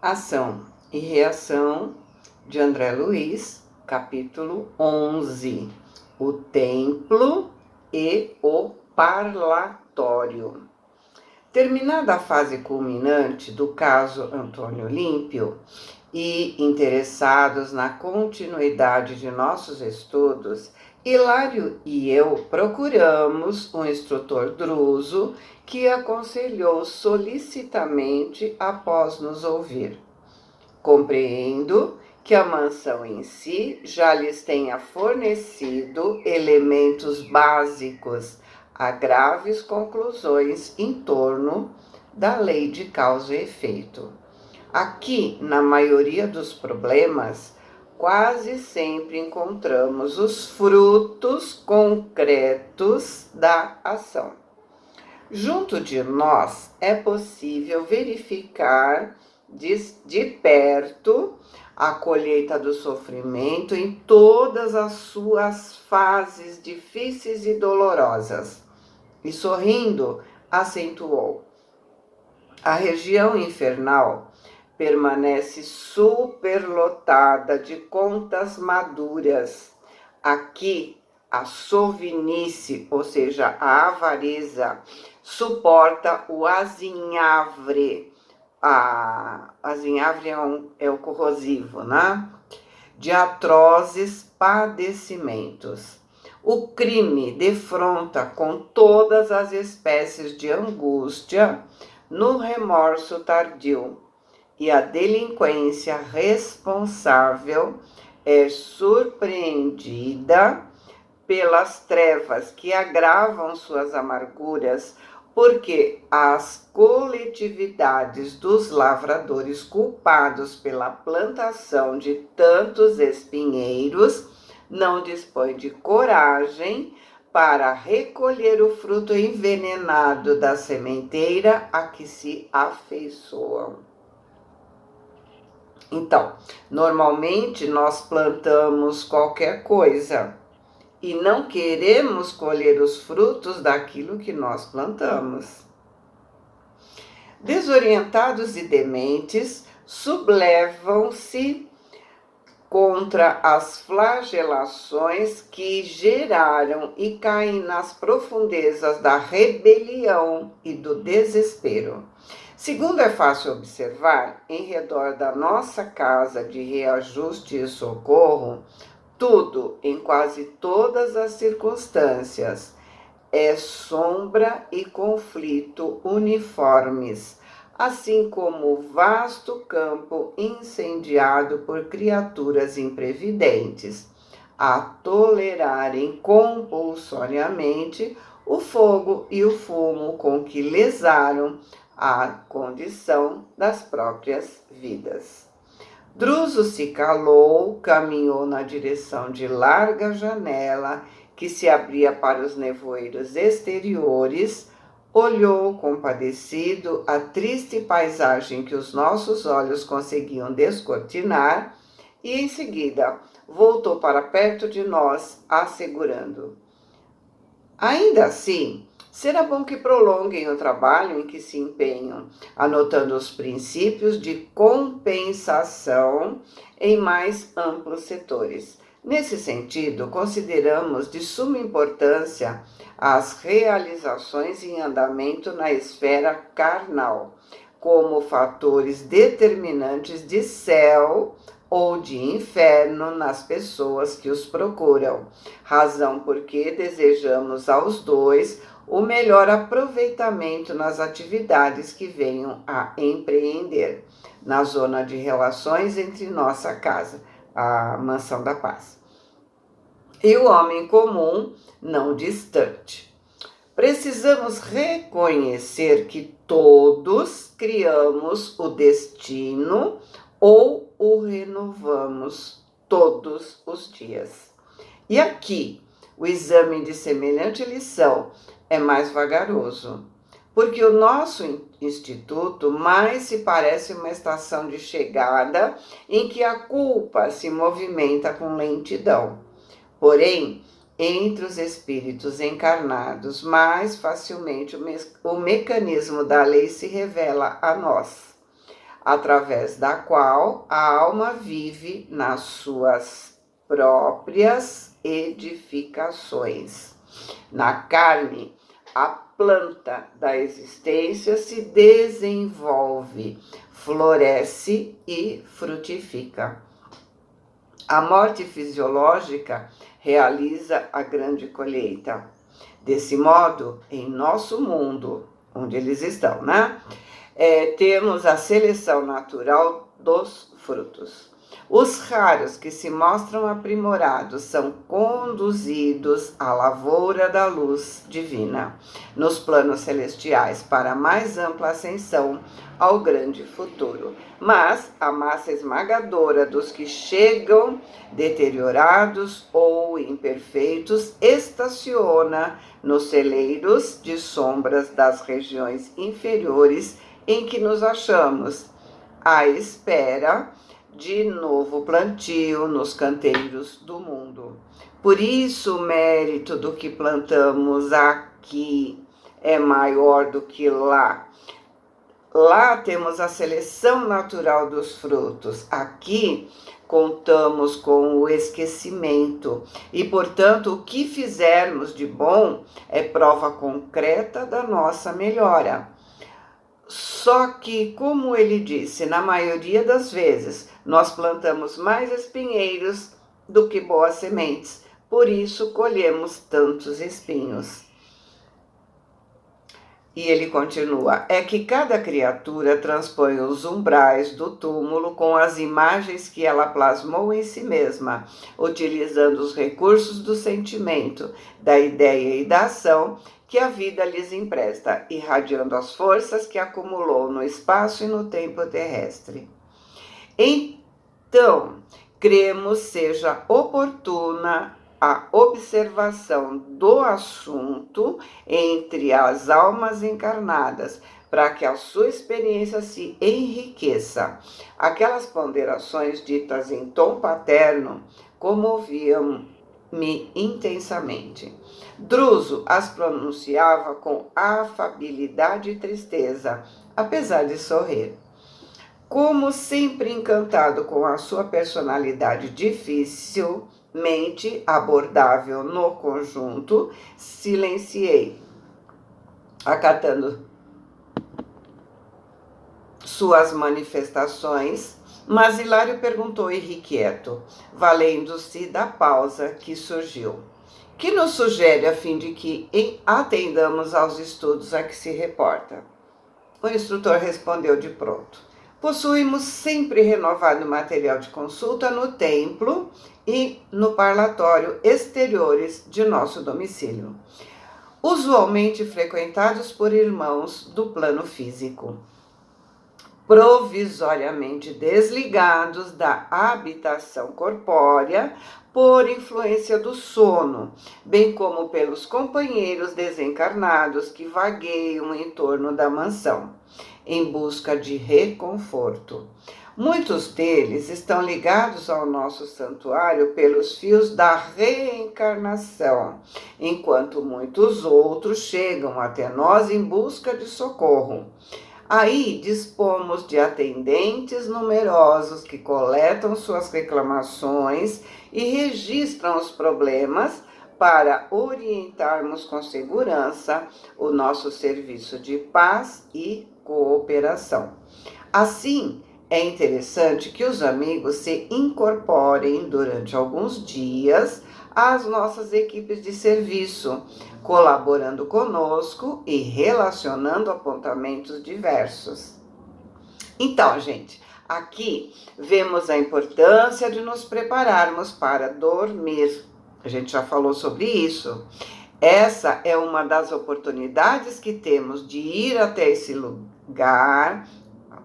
Ação e Reação, de André Luiz, capítulo 11. O templo e o parlatório. Terminada a fase culminante do caso Antônio Olímpio e interessados na continuidade de nossos estudos, Hilário e eu procuramos um instrutor druso que aconselhou solicitamente após nos ouvir. Compreendo que a mansão em si já lhes tenha fornecido elementos básicos a graves conclusões em torno da lei de causa e efeito. Aqui, na maioria dos problemas, quase sempre encontramos os frutos concretos da ação. Junto de nós é possível verificar de perto a colheita do sofrimento em todas as suas fases difíceis e dolorosas. E sorrindo, acentuou: a região infernal permanece superlotada de contas maduras. Aqui, a sovinice, ou seja, a avareza, suporta o azinhavre. A azinhavre é o corrosivo, né? De atrozes padecimentos. O crime defronta com todas as espécies de angústia no remorso tardio, e a delinquência responsável é surpreendida pelas trevas que agravam suas amarguras, porque as coletividades dos lavradores culpados pela plantação de tantos espinheiros não dispõem de coragem para recolher o fruto envenenado da sementeira a que se afeiçoam. Então, normalmente nós plantamos qualquer coisa e não queremos colher os frutos daquilo que nós plantamos. Desorientados e dementes, sublevam-se contra as flagelações que geraram e caem nas profundezas da rebelião e do desespero. Segundo é fácil observar, em redor da nossa casa de reajuste e socorro, tudo, em quase todas as circunstâncias, é sombra e conflito uniformes, assim como o vasto campo incendiado por criaturas imprevidentes, a tolerarem compulsoriamente o fogo e o fumo com que lesaram a condição das próprias vidas. Druso se calou, caminhou na direção de larga janela que se abria para os nevoeiros exteriores, olhou compadecido a triste paisagem que os nossos olhos conseguiam descortinar e, em seguida, voltou para perto de nós, assegurando: ainda assim, será bom que prolonguem o trabalho em que se empenham, anotando os princípios de compensação em mais amplos setores. Nesse sentido, consideramos de suma importância as realizações em andamento na esfera carnal, como fatores determinantes de céu ou de inferno nas pessoas que os procuram, razão porque desejamos aos dois o melhor aproveitamento nas atividades que venham a empreender, na zona de relações entre nossa casa, a Mansão da Paz, e o homem comum não distante. Precisamos reconhecer que todos criamos o destino ou o renovamos todos os dias. E aqui, o exame de semelhante lição é mais vagaroso, porque o nosso instituto mais se parece uma estação de chegada em que a culpa se movimenta com lentidão. Porém, entre os espíritos encarnados, mais facilmente o mecanismo da lei se revela a nós. através da qual a alma vive nas suas próprias edificações. Na carne, a planta da existência se desenvolve, floresce e frutifica. A morte fisiológica realiza a grande colheita. Desse modo, em nosso mundo, onde eles estão, né? Temos a seleção natural dos frutos. Os raros que se mostram aprimorados são conduzidos à lavoura da luz divina, nos planos celestiais, para mais ampla ascensão ao grande futuro. Mas a massa esmagadora dos que chegam deteriorados ou imperfeitos estaciona nos celeiros de sombras das regiões inferiores em que nos achamos, à espera de novo plantio nos canteiros do mundo. Por isso, o mérito do que plantamos aqui é maior do que lá. Lá temos a seleção natural dos frutos. Aqui contamos com o esquecimento e, portanto, o que fizermos de bom é prova concreta da nossa melhora. Só que, como ele disse, na maioria das vezes, nós plantamos mais espinheiros do que boas sementes. Por isso, colhemos tantos espinhos. E ele continua: é que cada criatura transpõe os umbrais do túmulo com as imagens que ela plasmou em si mesma, utilizando os recursos do sentimento, da ideia e da ação que a vida lhes empresta, irradiando as forças que acumulou no espaço e no tempo terrestre. Então, cremos seja oportuna a observação do assunto entre as almas encarnadas, para que a sua experiência se enriqueça. Aquelas ponderações ditas em tom paterno comoviam-me intensamente. Druso as pronunciava com afabilidade e tristeza, apesar de sorrir. Como sempre encantado com a sua personalidade dificilmente abordável no conjunto, silenciei, acatando suas manifestações, mas Hilário perguntou irrequieto, valendo-se da pausa que surgiu: que nos sugere a fim de que atendamos aos estudos a que se reporta? O instrutor respondeu de pronto: possuímos sempre renovado material de consulta no templo e no parlatório exteriores de nosso domicílio, usualmente frequentados por irmãos do plano físico, provisoriamente desligados da habitação corpórea por influência do sono, bem como pelos companheiros desencarnados que vagueiam em torno da mansão, em busca de reconforto. Muitos deles estão ligados ao nosso santuário pelos fios da reencarnação, enquanto muitos outros chegam até nós em busca de socorro. Aí dispomos de atendentes numerosos que coletam suas reclamações e registram os problemas para orientarmos com segurança o nosso serviço de paz e cooperação. Assim, é interessante que os amigos se incorporem durante alguns dias às nossas equipes de serviço, colaborando conosco e relacionando apontamentos diversos. Então, gente, aqui vemos a importância de nos prepararmos para dormir. A gente já falou sobre isso. Essa é uma das oportunidades que temos de ir até esse lugar,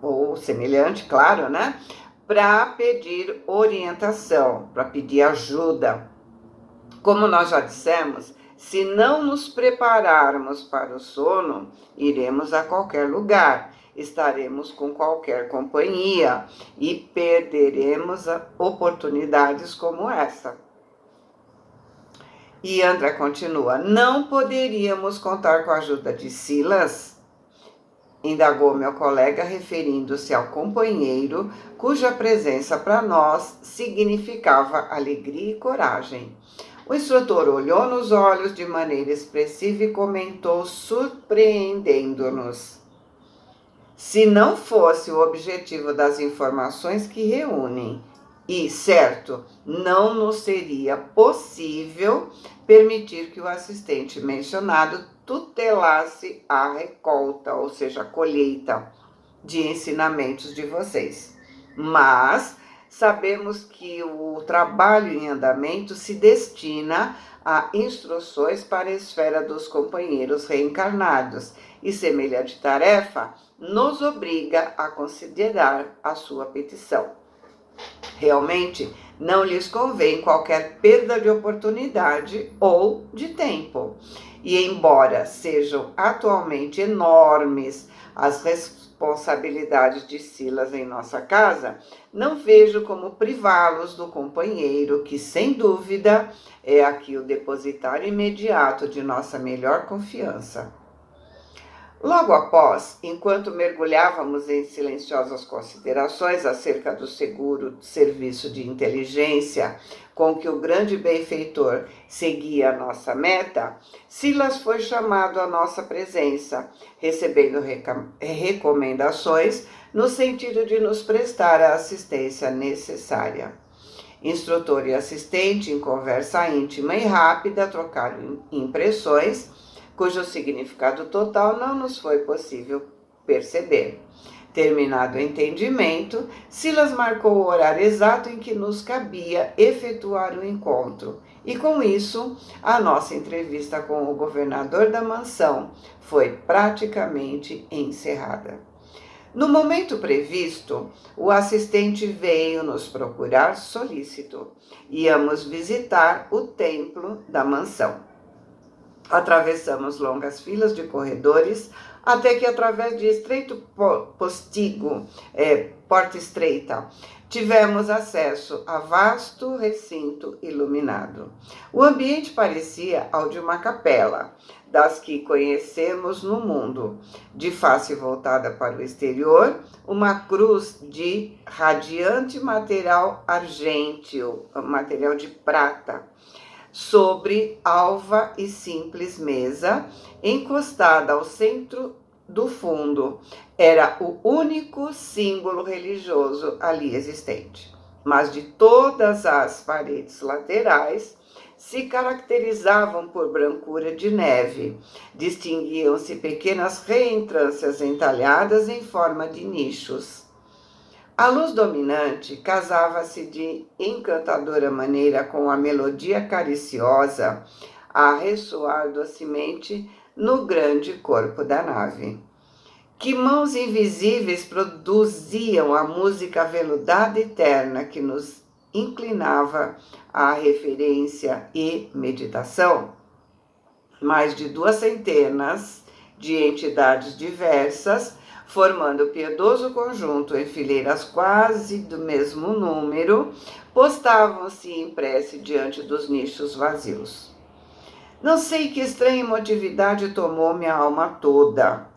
ou semelhante, claro, né? Para pedir orientação, para pedir ajuda. Como nós já dissemos, se não nos prepararmos para o sono, iremos a qualquer lugar, estaremos com qualquer companhia e perderemos oportunidades como essa. E André continua: não poderíamos contar com a ajuda de Silas? indagou meu colega, referindo-se ao companheiro, cuja presença para nós significava alegria e coragem. O instrutor olhou nos olhos de maneira expressiva e comentou, surpreendendo-nos: se não fosse o objetivo das informações que reúnem, e, certo, não nos seria possível permitir que o assistente mencionado tutelasse a recolta, ou seja, a colheita de ensinamentos de vocês. Mas sabemos que o trabalho em andamento se destina a instruções para a esfera dos companheiros reencarnados, e semelhante tarefa nos obriga a considerar a sua petição. Realmente, não lhes convém qualquer perda de oportunidade ou de tempo. E embora sejam atualmente enormes as responsabilidades de Silas em nossa casa, não vejo como privá-los do companheiro, que sem dúvida é aqui o depositário imediato de nossa melhor confiança. Logo após, enquanto mergulhávamos em silenciosas considerações acerca do seguro serviço de inteligência com que o grande benfeitor seguia a nossa meta, Silas foi chamado à nossa presença, recebendo recomendações no sentido de nos prestar a assistência necessária. Instrutor e assistente, em conversa íntima e rápida, trocaram impressões cujo significado total não nos foi possível perceber. Terminado o entendimento, Silas marcou o horário exato em que nos cabia efetuar o encontro, e com isso, a nossa entrevista com o governador da mansão foi praticamente encerrada. No momento previsto, o assistente veio nos procurar solícito. Íamos visitar o templo da mansão. Atravessamos longas filas de corredores, até que, através de estreito postigo, porta estreita, tivemos acesso a vasto recinto iluminado. O ambiente parecia ao de uma capela, das que conhecemos no mundo. De face voltada para o exterior, uma cruz de radiante material argênteo, material de prata, sobre alva e simples mesa, encostada ao centro do fundo. Era o único símbolo religioso ali existente. Mas de todas as paredes laterais se caracterizavam por brancura de neve. Distinguiam-se pequenas reentrâncias entalhadas em forma de nichos. A luz dominante casava-se de encantadora maneira com a melodia cariciosa a ressoar docemente no grande corpo da nave. Que mãos invisíveis produziam a música veludada e terna que nos inclinava à referência e meditação? Mais de 200 de entidades diversas, formando piedoso conjunto em fileiras quase do mesmo número, postavam-se em prece diante dos nichos vazios. Não sei que estranha emotividade tomou minha alma toda.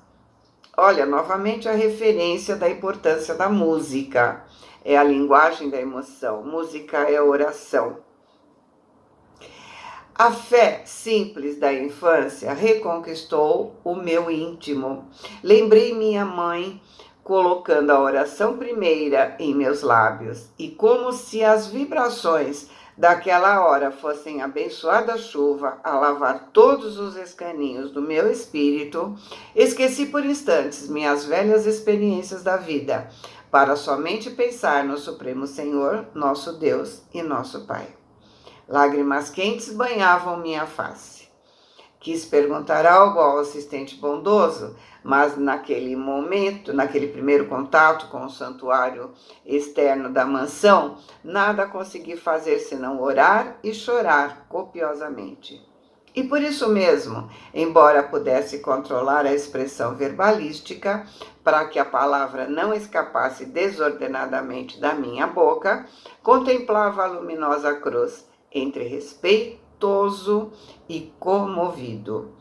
Olha, novamente a referência da importância da música. É a linguagem da emoção. Música é oração. A fé simples da infância reconquistou o meu íntimo. Lembrei minha mãe colocando a oração primeira em meus lábios, e como se as vibrações daquela hora fossem abençoada chuva a lavar todos os escaninhos do meu espírito, esqueci por instantes minhas velhas experiências da vida, para somente pensar no Supremo Senhor, nosso Deus e nosso Pai. Lágrimas quentes banhavam minha face. Quis perguntar algo ao assistente bondoso, mas naquele momento, naquele primeiro contato com o santuário externo da mansão, nada consegui fazer senão orar e chorar copiosamente. E por isso mesmo, embora pudesse controlar a expressão verbalística, para que a palavra não escapasse desordenadamente da minha boca, contemplava a luminosa cruz, entre respeitoso e comovido.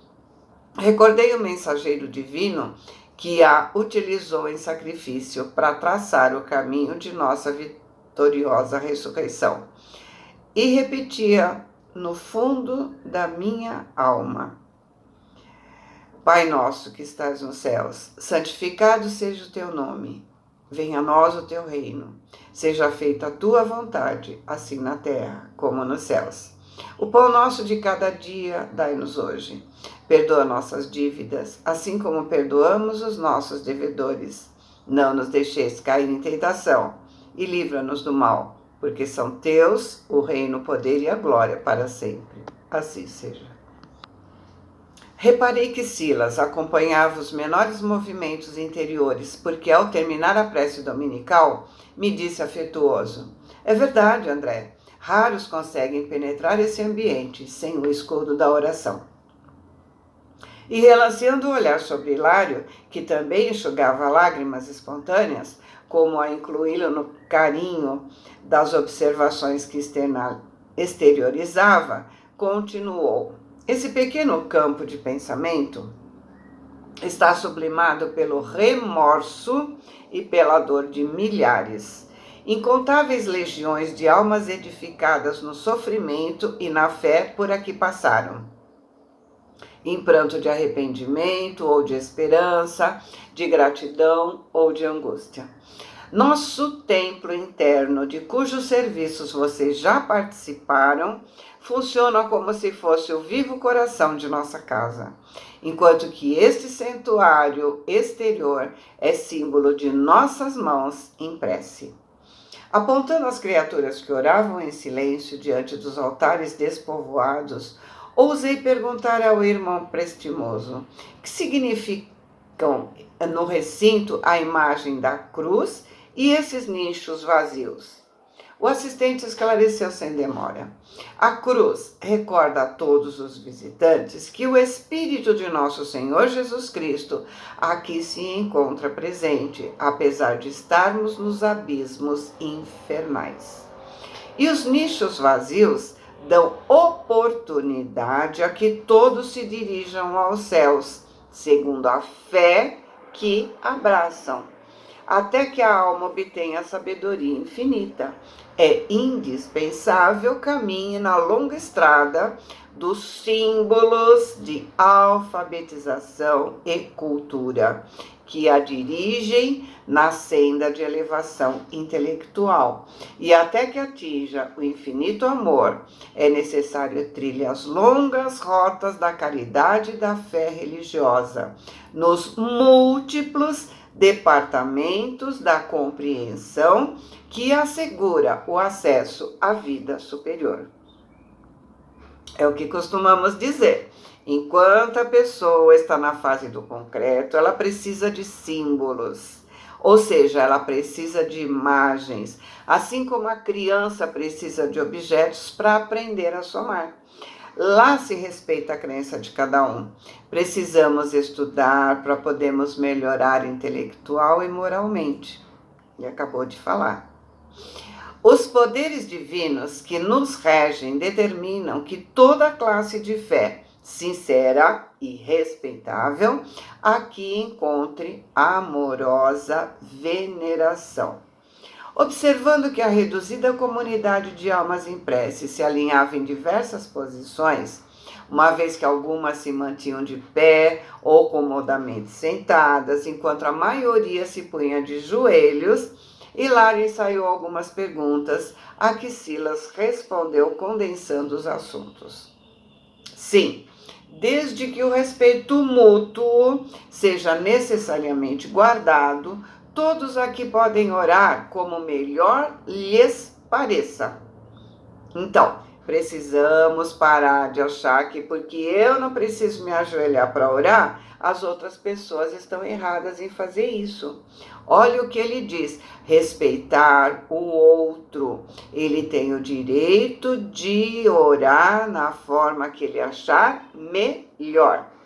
Recordei o mensageiro divino que a utilizou em sacrifício para traçar o caminho de nossa vitoriosa ressurreição. E repetia no fundo da minha alma: Pai nosso que estás nos céus, santificado seja o teu nome. Venha a nós o teu reino. Seja feita a tua vontade, assim na terra como nos céus. O pão nosso de cada dia dai-nos hoje. Perdoa nossas dívidas, assim como perdoamos os nossos devedores. Não nos deixeis cair em tentação e livra-nos do mal, porque são teus o reino, o poder e a glória para sempre. Assim seja. Reparei que Silas acompanhava os menores movimentos interiores, porque ao terminar a prece dominical, me disse afetuoso: É verdade, André, raros conseguem penetrar esse ambiente sem o escudo da oração. E relanceando o olhar sobre Hilário, que também enxugava lágrimas espontâneas, como a incluí-lo no carinho das observações que exteriorizava, continuou: Esse pequeno campo de pensamento está sublimado pelo remorso e pela dor de milhares, incontáveis legiões de almas edificadas no sofrimento e na fé por aqui passaram, em pranto de arrependimento ou de esperança, de gratidão ou de angústia. Nosso templo interno, de cujos serviços vocês já participaram, funciona como se fosse o vivo coração de nossa casa, enquanto que este santuário exterior é símbolo de nossas mãos em prece. Apontando as criaturas que oravam em silêncio diante dos altares despovoados, ousei perguntar ao irmão prestimoso: que significam no recinto a imagem da cruz e esses nichos vazios? O assistente esclareceu sem demora: a cruz recorda a todos os visitantes que o Espírito de nosso Senhor Jesus Cristo aqui se encontra presente, apesar de estarmos nos abismos infernais. E os nichos vazios dão oportunidade a que todos se dirijam aos céus, segundo a fé que abraçam, até que a alma obtenha a sabedoria infinita. É indispensável caminhe na longa estrada dos símbolos de alfabetização e cultura, que a dirigem na senda de elevação intelectual. E até que atinja o infinito amor, é necessário trilhar as longas rotas da caridade e da fé religiosa, nos múltiplos departamentos da compreensão que assegura o acesso à vida superior. É o que costumamos dizer: enquanto a pessoa está na fase do concreto, ela precisa de símbolos, ou seja, ela precisa de imagens, assim como a criança precisa de objetos para aprender a somar. Lá se respeita a crença de cada um. Precisamos estudar para podermos melhorar intelectual e moralmente. E acabou de falar. Os poderes divinos que nos regem determinam que toda classe de fé, sincera e respeitável, aqui encontre amorosa veneração. Observando que a reduzida comunidade de almas em prece se alinhava em diversas posições, uma vez que algumas se mantinham de pé ou comodamente sentadas, enquanto a maioria se punha de joelhos, Hilário ensaiou algumas perguntas, a que Silas respondeu condensando os assuntos. Sim, desde que o respeito mútuo seja necessariamente guardado, todos aqui podem orar como melhor lhes pareça. Então, precisamos parar de achar que porque eu não preciso me ajoelhar para orar, as outras pessoas estão erradas em fazer isso. Olha o que ele diz: respeitar o outro. Ele tem o direito de orar na forma que ele achar melhor.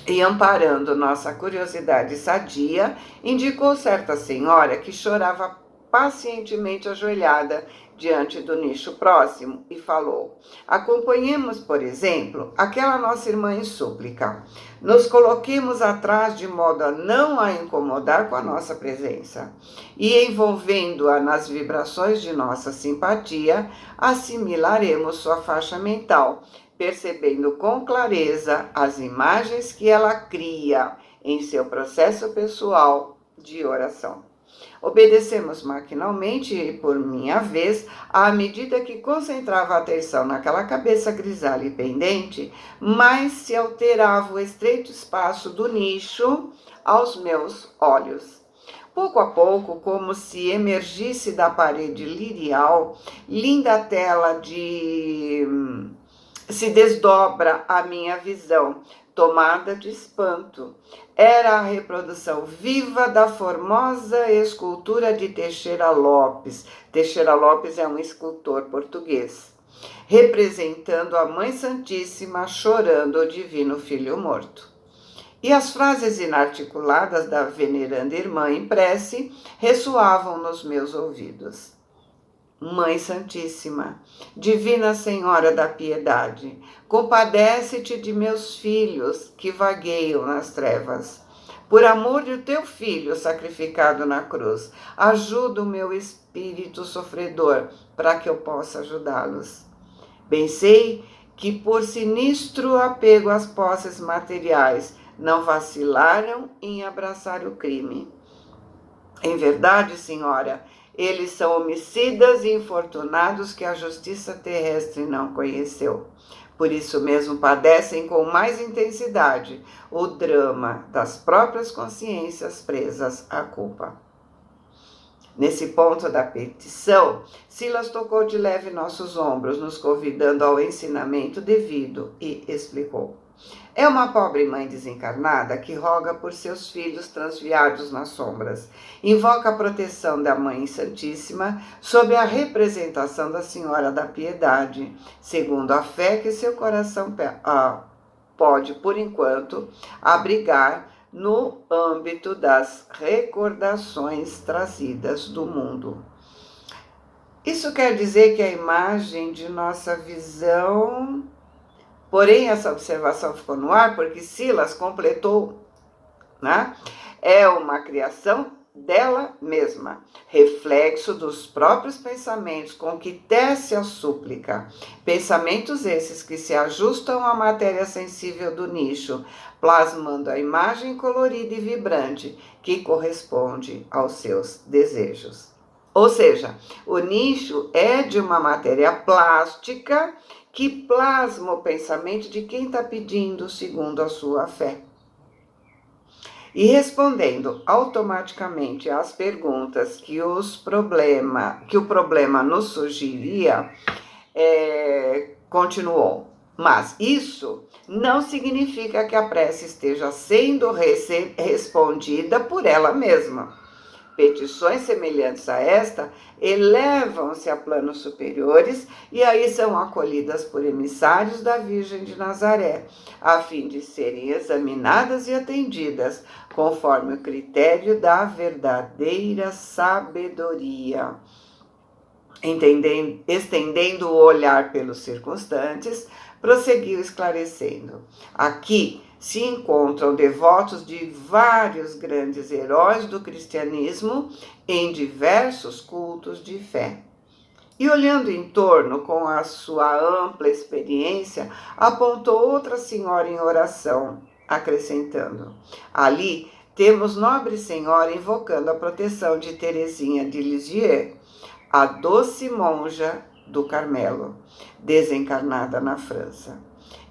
E amparando nossa curiosidade sadia, indicou certa senhora que chorava pacientemente ajoelhada diante do nicho próximo e falou: acompanhemos, por exemplo, aquela nossa irmã em súplica. nos coloquemos atrás de modo a não a incomodar com a nossa presença. E envolvendo-a nas vibrações de nossa simpatia, assimilaremos sua faixa mental, percebendo com clareza as imagens que ela cria em seu processo pessoal de oração. Obedecemos maquinalmente e, por minha vez, à medida que concentrava a atenção naquela cabeça grisalha e pendente, mais se alterava o estreito espaço do nicho aos meus olhos. Pouco a pouco, como se emergisse da parede lirial, linda tela se desdobra a minha visão, tomada de espanto. Era a reprodução viva da formosa escultura de Teixeira Lopes. Teixeira Lopes é um escultor português, representando a Mãe Santíssima chorando o Divino Filho morto. E as frases inarticuladas da veneranda irmã em prece ressoavam nos meus ouvidos. Mãe Santíssima, Divina Senhora da Piedade, compadece-te de meus filhos que vagueiam nas trevas. Por amor de teu Filho sacrificado na cruz, ajuda o meu espírito sofredor para que eu possa ajudá-los. Bem sei que por sinistro apego às posses materiais, não vacilaram em abraçar o crime. Em verdade, Senhora, eles são homicidas e infortunados que a justiça terrestre não conheceu. Por isso mesmo padecem com mais intensidade o drama das próprias consciências presas à culpa. Nesse ponto da petição, Silas tocou de leve nossos ombros, nos convidando ao ensinamento devido e explicou. É uma pobre mãe desencarnada que roga por seus filhos transviados nas sombras. Invoca a proteção da Mãe Santíssima sob a representação da Senhora da Piedade, segundo a fé que seu coração pode, por enquanto, abrigar no âmbito das recordações trazidas do mundo. Isso quer dizer que a imagem de nossa visão... Porém, essa observação ficou no ar porque Silas completou, né? É uma criação dela mesma, reflexo dos próprios pensamentos com que tece a súplica. Pensamentos esses que se ajustam à matéria sensível do nicho, plasmando a imagem colorida e vibrante que corresponde aos seus desejos. Ou seja, o nicho é de uma matéria plástica que plasma o pensamento de quem está pedindo segundo a sua fé. E respondendo automaticamente às perguntas que o problema nos sugeria, continuou. Mas isso não significa que a prece esteja sendo respondida por ela mesma. Petições semelhantes a esta elevam-se a planos superiores e aí são acolhidas por emissários da Virgem de Nazaré, a fim de serem examinadas e atendidas conforme o critério da verdadeira sabedoria. Estendendo o olhar pelos circunstantes, prosseguiu esclarecendo. Aqui se encontram devotos de vários grandes heróis do cristianismo em diversos cultos de fé. E olhando em torno com a sua ampla experiência, apontou outra senhora em oração, acrescentando: ali temos Nobre Senhora invocando a proteção de Teresinha de Lisieux, a doce monja do Carmelo, desencarnada na França.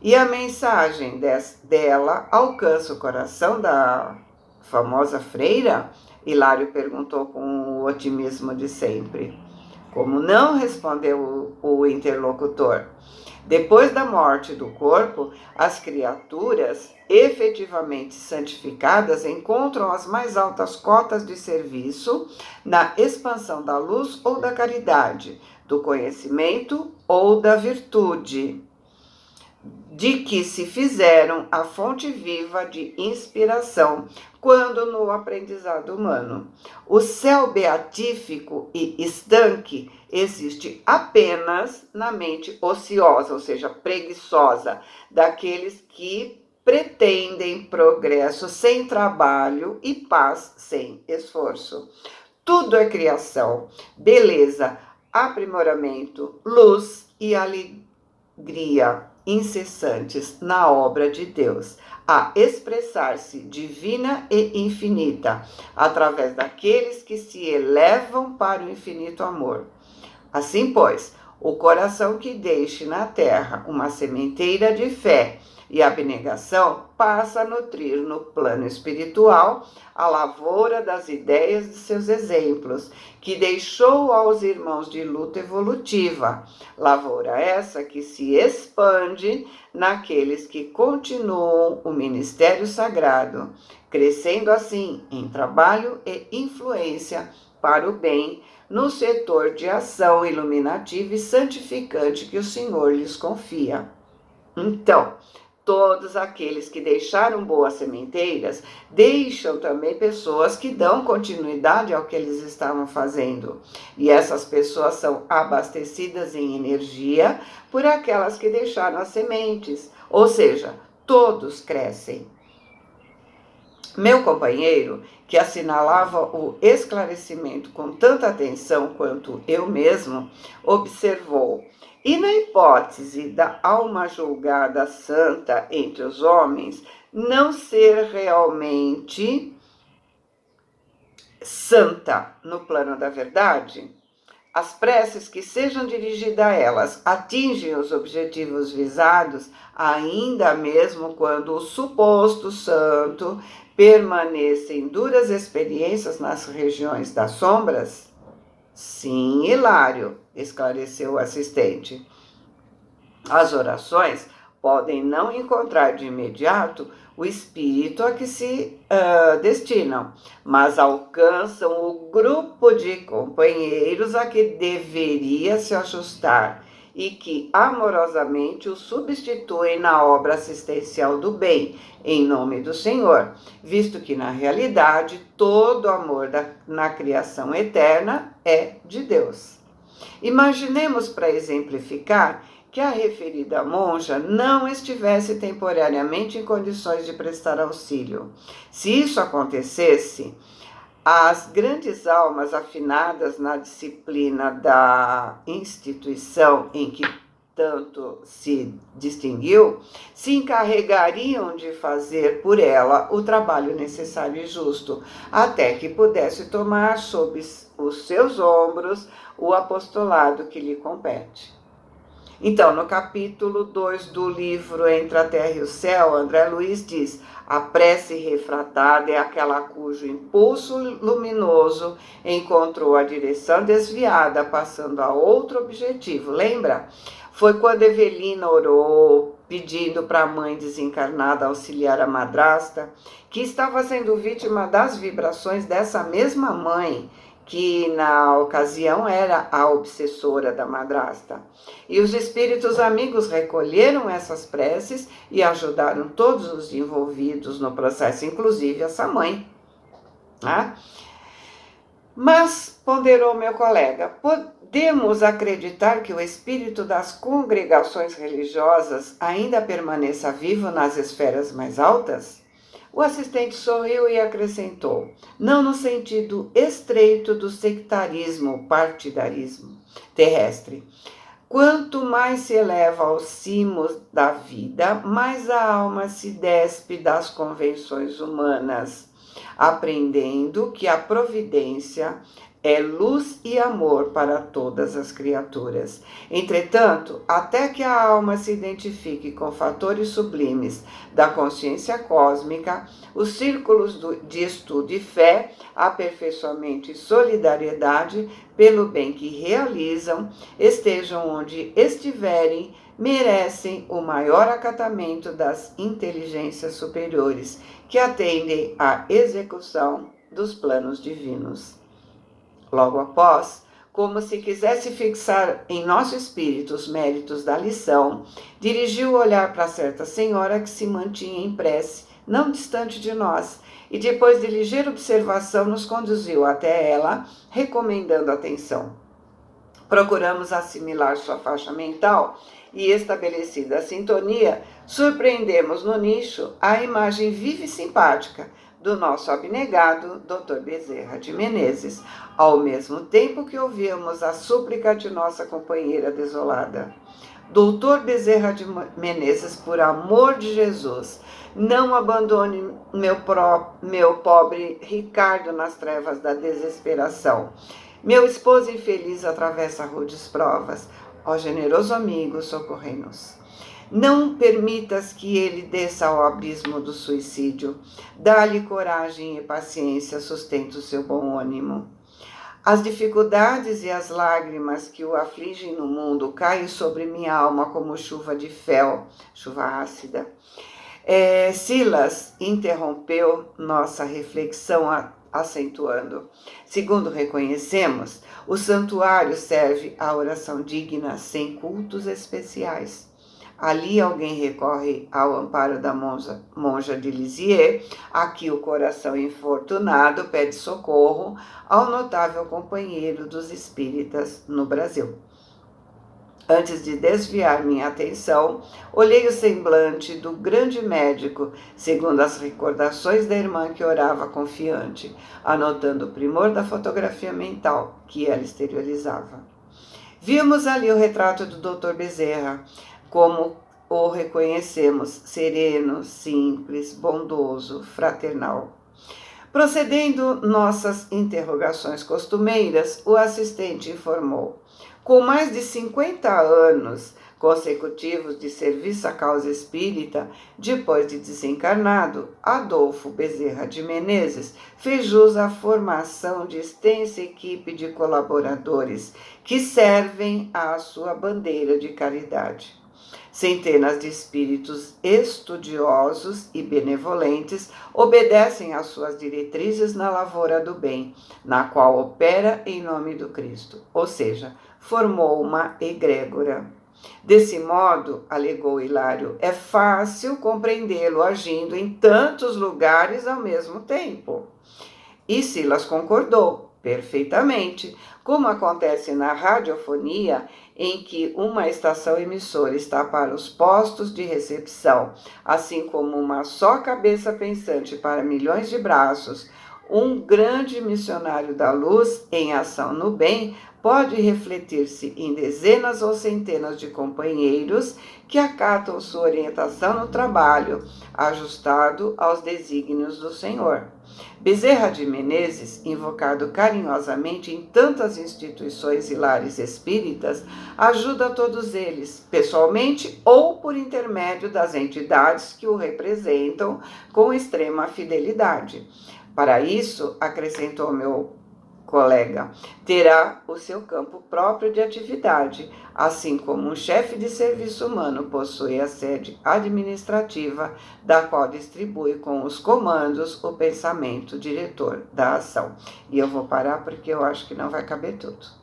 E a mensagem dela alcança o coração da famosa freira? Hilário perguntou com o otimismo de sempre. Como não, respondeu o interlocutor. Depois da morte do corpo, as criaturas efetivamente santificadas encontram as mais altas cotas de serviço na expansão da luz ou da caridade, do conhecimento ou da virtude, de que se fizeram a fonte viva de inspiração quando no aprendizado humano. O céu beatífico e estanque existe apenas na mente ociosa, ou seja, preguiçosa, daqueles que pretendem progresso sem trabalho e paz sem esforço. Tudo é criação, beleza, aprimoramento, luz e alegria incessantes na obra de Deus, a expressar-se divina e infinita, através daqueles que se elevam para o infinito amor. Assim, pois, o coração que deixe na terra uma sementeira de fé e abnegação passa a nutrir no plano espiritual a lavoura das ideias de seus exemplos, que deixou aos irmãos de luta evolutiva, lavoura essa que se expande naqueles que continuam o ministério sagrado, crescendo assim em trabalho e influência para o bem no setor de ação iluminativa e santificante que o Senhor lhes confia. Então, todos aqueles que deixaram boas sementeiras, deixam também pessoas que dão continuidade ao que eles estavam fazendo. E essas pessoas são abastecidas em energia por aquelas que deixaram as sementes. Ou seja, todos crescem. Meu companheiro, que assinalava o esclarecimento com tanta atenção quanto eu mesmo, observou: e na hipótese da alma julgada santa entre os homens não ser realmente santa no plano da verdade? As preces que sejam dirigidas a elas atingem os objetivos visados, ainda mesmo quando o suposto santo permaneça em duras experiências nas regiões das sombras? Sim, Hilário, esclareceu o assistente. As orações podem não encontrar de imediato o espírito a que se destinam, mas alcançam o grupo de companheiros a que deveria se ajustar e que amorosamente o substituem na obra assistencial do bem, em nome do Senhor, visto que na realidade todo amor na criação eterna é de Deus. Imaginemos, para exemplificar, que a referida monja não estivesse temporariamente em condições de prestar auxílio. Se isso acontecesse, as grandes almas afinadas na disciplina da instituição em que tanto se distinguiu, se encarregariam de fazer por ela o trabalho necessário e justo, até que pudesse tomar sob os seus ombros o apostolado que lhe compete. Então, no capítulo 2 do livro Entre a Terra e o Céu, André Luiz diz: a prece refratada é aquela cujo impulso luminoso encontrou a direção desviada, passando a outro objetivo. Lembra? Foi quando Evelina orou, pedindo para a mãe desencarnada auxiliar a madrasta, que estava sendo vítima das vibrações dessa mesma mãe, que na ocasião era a obsessora da madrasta. E os espíritos amigos recolheram essas preces e ajudaram todos os envolvidos no processo, inclusive essa mãe. Né? Mas, ponderou meu colega, podemos acreditar que o espírito das congregações religiosas ainda permaneça vivo nas esferas mais altas? O assistente sorriu e acrescentou: não no sentido estreito do sectarismo, partidarismo terrestre. Quanto mais se eleva aos cimos da vida, mais a alma se despe das convenções humanas, aprendendo que a providência é luz e amor para todas as criaturas. Entretanto, até que a alma se identifique com fatores sublimes da consciência cósmica, os círculos de estudo e fé, aperfeiçoamento e solidariedade pelo bem que realizam, estejam onde estiverem, merecem o maior acatamento das inteligências superiores, que atendem à execução dos planos divinos. Logo após, como se quisesse fixar em nosso espírito os méritos da lição, dirigiu o olhar para certa senhora que se mantinha em prece, não distante de nós, e depois de ligeira observação nos conduziu até ela, recomendando atenção. procuramos assimilar sua faixa mental e, estabelecida a sintonia, surpreendemos no nicho a imagem viva e simpática do nosso abnegado Dr. Bezerra de Menezes, ao mesmo tempo que ouvimos a súplica de nossa companheira desolada. Doutor Bezerra de Menezes, por amor de Jesus, não abandone meu pobre Ricardo nas trevas da desesperação. Meu esposo infeliz atravessa rudes provas. Ó generoso amigo, socorrei-nos. Não permitas que ele desça ao abismo do suicídio. Dá-lhe coragem e paciência, sustenta o seu bom ânimo. As dificuldades e as lágrimas que o afligem no mundo caem sobre minha alma como chuva de fel, chuva ácida. Silas interrompeu nossa reflexão acentuando. Segundo reconhecemos, o santuário serve à oração digna, sem cultos especiais. Ali alguém recorre ao amparo da monja de Lisieux. Aqui o coração infortunado pede socorro ao notável companheiro dos espíritas no Brasil. Antes de desviar minha atenção, olhei o semblante do grande médico, segundo as recordações da irmã que orava confiante, anotando o primor da fotografia mental que ela exteriorizava. Vimos ali o retrato do Dr. Bezerra, como o reconhecemos, sereno, simples, bondoso, fraternal. Procedendo nossas interrogações costumeiras, o assistente informou: com mais de 50 anos consecutivos de serviço à causa espírita, depois de desencarnado, Adolfo Bezerra de Menezes fez jus à formação de extensa equipe de colaboradores que servem à sua bandeira de caridade. Centenas de espíritos estudiosos e benevolentes obedecem às suas diretrizes na lavoura do bem, na qual opera em nome do Cristo, ou seja, formou uma egrégora. Desse modo, alegou Hilário, é fácil compreendê-lo agindo em tantos lugares ao mesmo tempo. E Silas concordou perfeitamente, como acontece na radiofonia, em que uma estação emissora está para os postos de recepção, assim como uma só cabeça pensante para milhões de braços. Um grande missionário da luz em ação no bem pode refletir-se em dezenas ou centenas de companheiros que acatam sua orientação no trabalho, ajustado aos desígnios do Senhor. Bezerra de Menezes, invocado carinhosamente em tantas instituições e lares espíritas, ajuda todos eles, pessoalmente ou por intermédio das entidades que o representam, com extrema fidelidade. Para isso, acrescentou meu colega, terá o seu campo próprio de atividade, assim como um chefe de serviço humano possui a sede administrativa, da qual distribui com os comandos o pensamento diretor da ação. E eu vou parar porque eu acho que não vai caber tudo.